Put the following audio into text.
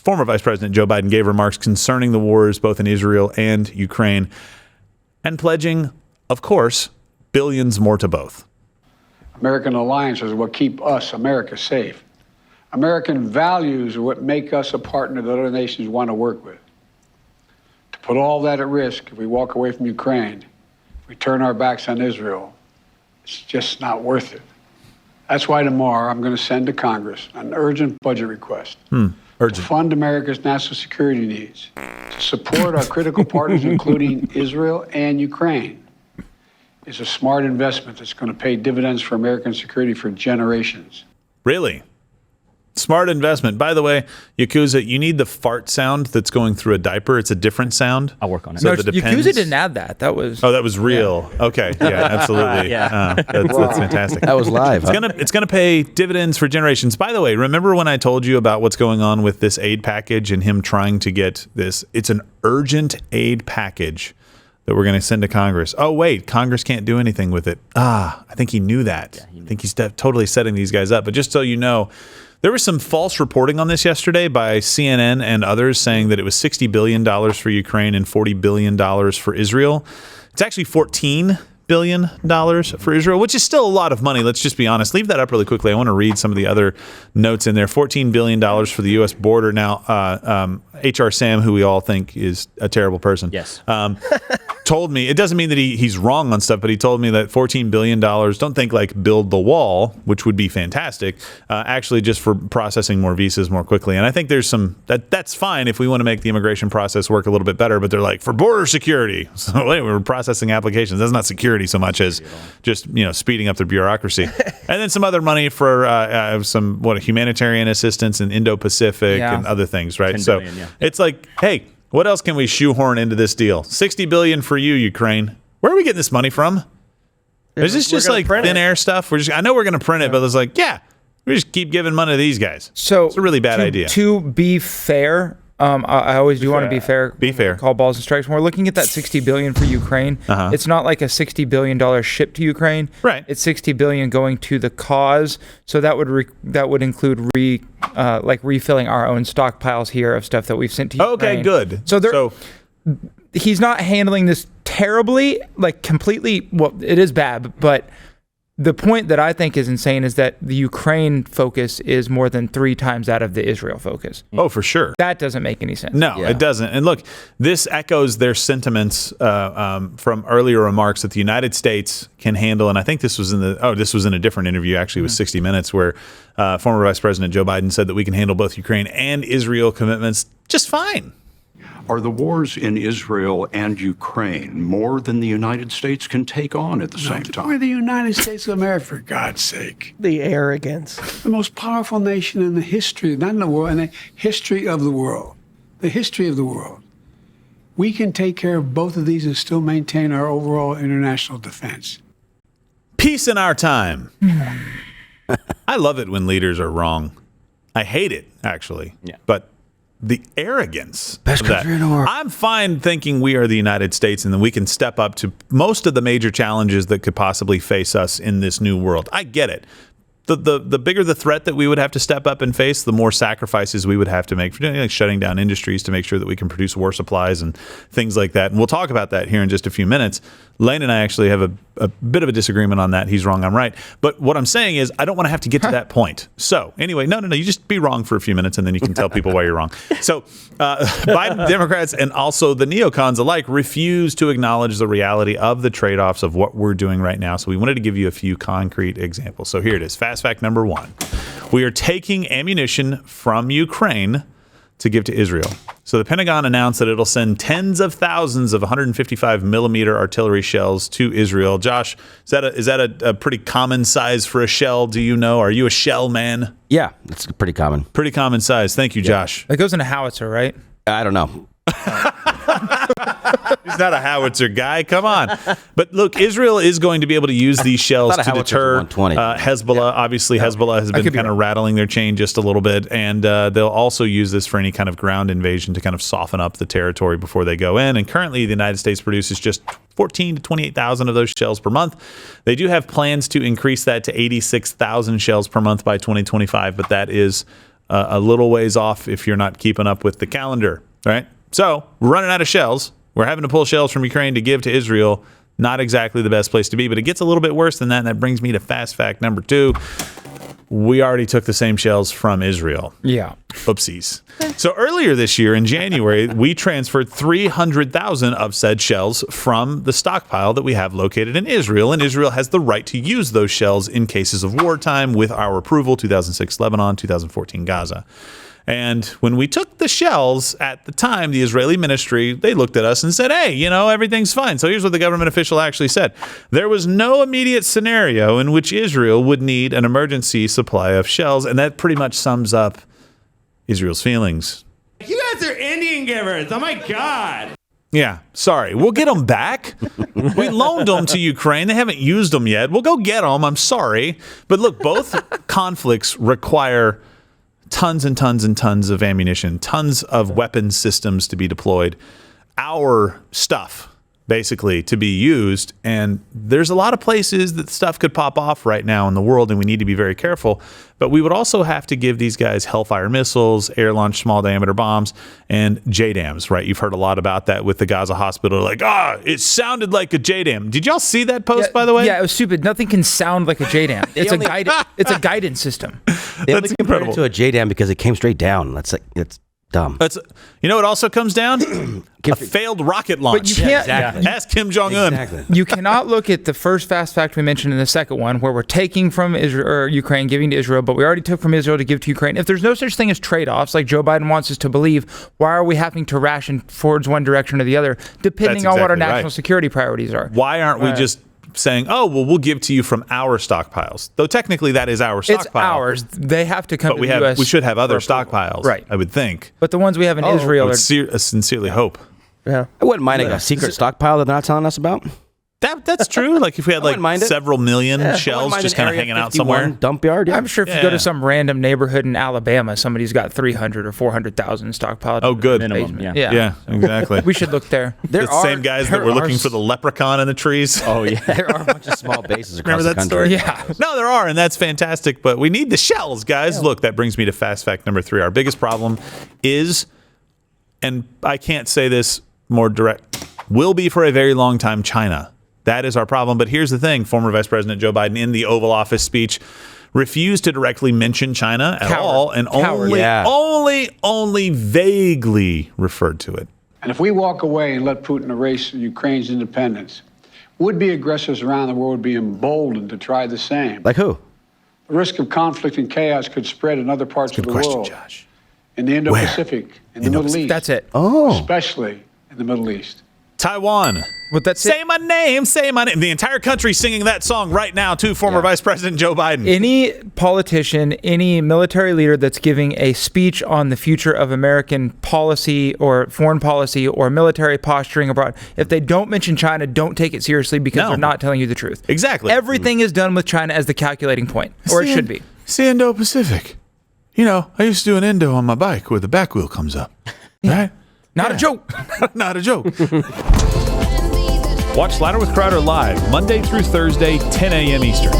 former Vice President Joe Biden gave remarks concerning the wars both in Israel and Ukraine, and pledging, of course, billions more to both. American alliances are what keep us, America, safe. American values are what make us a partner that other nations want to work with. To put all that at risk, if we walk away from Ukraine, if we turn our backs on Israel, it's just not worth it. That's why tomorrow I'm going to send to Congress an urgent budget request to fund America's national security needs, to support our critical partners, including Israel and Ukraine. It's a smart investment that's going to pay dividends for American security for generations. Really? Smart investment. By the way, Yakuza, you need the fart sound that's going through a diaper. It's a different sound. I'll work on it. So No, Yakuza didn't add that. That was... Oh, that was real. Yeah. Okay. Yeah, absolutely. That's fantastic. That was live. It's gonna pay dividends for generations. By the way, remember when I told you about what's going on with this aid package and him trying to get this? It's an urgent aid package that we're going to send to Congress. Oh, wait, Congress can't do anything with it. I think he knew that. Yeah, I think he's totally setting these guys up. But just so you know, there was some false reporting on this yesterday by CNN and others saying that it was $60 billion for Ukraine and $40 billion for Israel. It's actually $14 billion for Israel, which is still a lot of money. Let's just be honest. Leave that up really quickly. I want to read some of the other notes in there. $14 billion for the U.S. border. Now, H.R. Sam, who we all think is a terrible person, yes, told me, it doesn't mean that he's wrong on stuff, but he told me that $14 billion, don't think like build the wall, which would be fantastic, actually just for processing more visas more quickly. And I think there's that's fine if we want to make the immigration process work a little bit better, but they're like, for border security. So wait, we're processing applications. That's not security so much as just, speeding up the bureaucracy. And then some other money for some humanitarian assistance in Indo-Pacific and other things, right? So it's like, hey, what else can we shoehorn into this deal? $60 billion for you, Ukraine. Where are we getting this money from? Is this just like thin air stuff? I know we're going to print it, but it's like, we just keep giving money to these guys. So it's a really bad idea. To be fair, I always do want to be fair. Be fair. Call balls and strikes. When we're looking at that $60 billion for Ukraine, it's not like a $60 billion ship to Ukraine. Right. It's $60 billion going to the cause. So that would include refilling our own stockpiles here of stuff that we've sent to Ukraine. Okay, good. So he's not handling this terribly, completely. Well, it is bad, but the point that I think is insane is that the Ukraine focus is more than 3 times that of the Israel focus. Oh, for sure. That doesn't make any sense. No, it doesn't. And look, this echoes their sentiments from earlier remarks that the United States can handle. And I think this was in a different interview, actually, with 60 Minutes, where former Vice President Joe Biden said that we can handle both Ukraine and Israel commitments just fine. Are the wars in Israel and Ukraine more than the United States can take on at the same time? We're the United States of America, for God's sake. The arrogance. The most powerful nation in the history, not in the world, in the history of the world. The history of the world. We can take care of both of these and still maintain our overall international defense. Peace in our time. I love it when leaders are wrong. I hate it, actually. Yeah. But the arrogance. Best country in the world. I'm fine thinking we are the United States and that we can step up to most of the major challenges that could possibly face us in this new world. I get it. The bigger the threat that we would have to step up and face, the more sacrifices we would have to make, like shutting down industries to make sure that we can produce war supplies and things like that. And we'll talk about that here in just a few minutes. Lane and I actually have a bit of a disagreement on that. He's wrong, I'm right. But what I'm saying is I don't want to have to get to that point. So anyway, no, you just be wrong for a few minutes and then you can tell people why you're wrong. So Biden, Democrats, and also the neocons alike refuse to acknowledge the reality of the trade-offs of what we're doing right now. So we wanted to give you a few concrete examples. So here it is. Fast fact number 1. We are taking ammunition from Ukraine to give to Israel. So the Pentagon announced that it'll send tens of thousands of 155 millimeter artillery shells to Israel. Josh, is that a pretty common size for a shell? Do you know? Are you a shell man? Yeah, it's pretty common. Pretty common size. Thank you, Josh. It goes in a howitzer, right? I don't know. He's not a howitzer guy. Come on. But look, Israel is going to be able to use these shells to deter Hezbollah. Yeah. Obviously, Hezbollah has been kind of rattling their chain just a little bit. And they'll also use this for any kind of ground invasion to kind of soften up the territory before they go in. And currently, the United States produces just 14 to 28,000 of those shells per month. They do have plans to increase that to 86,000 shells per month by 2025, but that is a little ways off if you're not keeping up with the calendar, right? So we're running out of shells. We're having to pull shells from Ukraine to give to Israel. Not exactly the best place to be, but it gets a little bit worse than that. And that brings me to fast fact number 2. We already took the same shells from Israel. Yeah. Oopsies. So earlier this year in January, we transferred 300,000 of said shells from the stockpile that we have located in Israel. And Israel has the right to use those shells in cases of wartime with our approval, 2006 Lebanon, 2014 Gaza. And when we took the shells at the time, the Israeli ministry, they looked at us and said, hey, everything's fine. So here's what the government official actually said. There was no immediate scenario in which Israel would need an emergency supply of shells. And that pretty much sums up Israel's feelings. You guys are Indian givers. Oh, my God. Yeah, sorry. We'll get them back. We loaned them to Ukraine. They haven't used them yet. We'll go get them. I'm sorry. But look, both conflicts require tons and tons and tons of ammunition, tons of weapon systems to be deployed, our stuff basically to be used. And there's a lot of places that stuff could pop off right now in the world, and we need to be very careful. But we would also have to give these guys Hellfire missiles, air-launched small diameter bombs, and JDAMs, right? You've heard a lot about that with the Gaza hospital. Like, it sounded like a JDAM. Did y'all see that post, by the way? Yeah, it was stupid. Nothing can sound like a JDAM. It's a guidance system. They only compared it to a JDAM because it came straight down. It's dumb. It also comes down a failed rocket launch. But you can't. Exactly. Ask Kim Jong-un. Exactly. You cannot look at the first fast fact we mentioned in the second one, where we're taking from Israel or Ukraine, giving to Israel, but we already took from Israel to give to Ukraine. If there's no such thing as trade-offs, like Joe Biden wants us to believe, why are we having to ration towards one direction or the other, depending on what our national security priorities are? Why aren't we just saying, we'll give to you from our stockpiles? Though technically that is our stockpile. It's ours. They have to come but to the U.S. we should have other stockpiles, right? I would think. But the ones we have in Israel I would sincerely hope. Yeah. I wouldn't mind a secret stockpile that they're not telling us about. That's true. Like if we had several million shells just kind of hanging out somewhere. Dump yard. Yeah. I'm sure if you go to some random neighborhood in Alabama, somebody's got 300 or 400,000 stockpiled. Oh, good. Minimum, Yeah, exactly. We should look there. The same guys that were looking for the leprechaun in the trees. Oh, yeah. There are a bunch of small bases across the country. Story? Yeah. No, there are, and that's fantastic. But we need the shells, guys. Yeah. Look, that brings me to fast fact number 3. Our biggest problem is, and I can't say this more direct, will be for a very long time, China. That is our problem. But here's the thing. Former Vice President Joe Biden in the Oval Office speech refused to directly mention China at all and only vaguely referred to it. And if we walk away and let Putin erase Ukraine's independence, would-be aggressors around the world would be emboldened to try the same. Like who? The risk of conflict and chaos could spread in other parts of the world. Josh. In the Indo-Pacific, in the Middle East. That's it. Especially in the Middle East. Taiwan. But that's say my name, say my name. The entire country singing that song right now to former Vice President Joe Biden. Any politician, any military leader that's giving a speech on the future of American policy or foreign policy or military posturing abroad, if they don't mention China, don't take it seriously because they're not telling you the truth. Exactly. Everything is done with China as the calculating point, or it should be. See Indo-Pacific. I used to do an Indo on my bike where the back wheel comes up. Right? Not a joke. Not a joke. Watch Louder with Crowder live Monday through Thursday, 10 a.m. Eastern.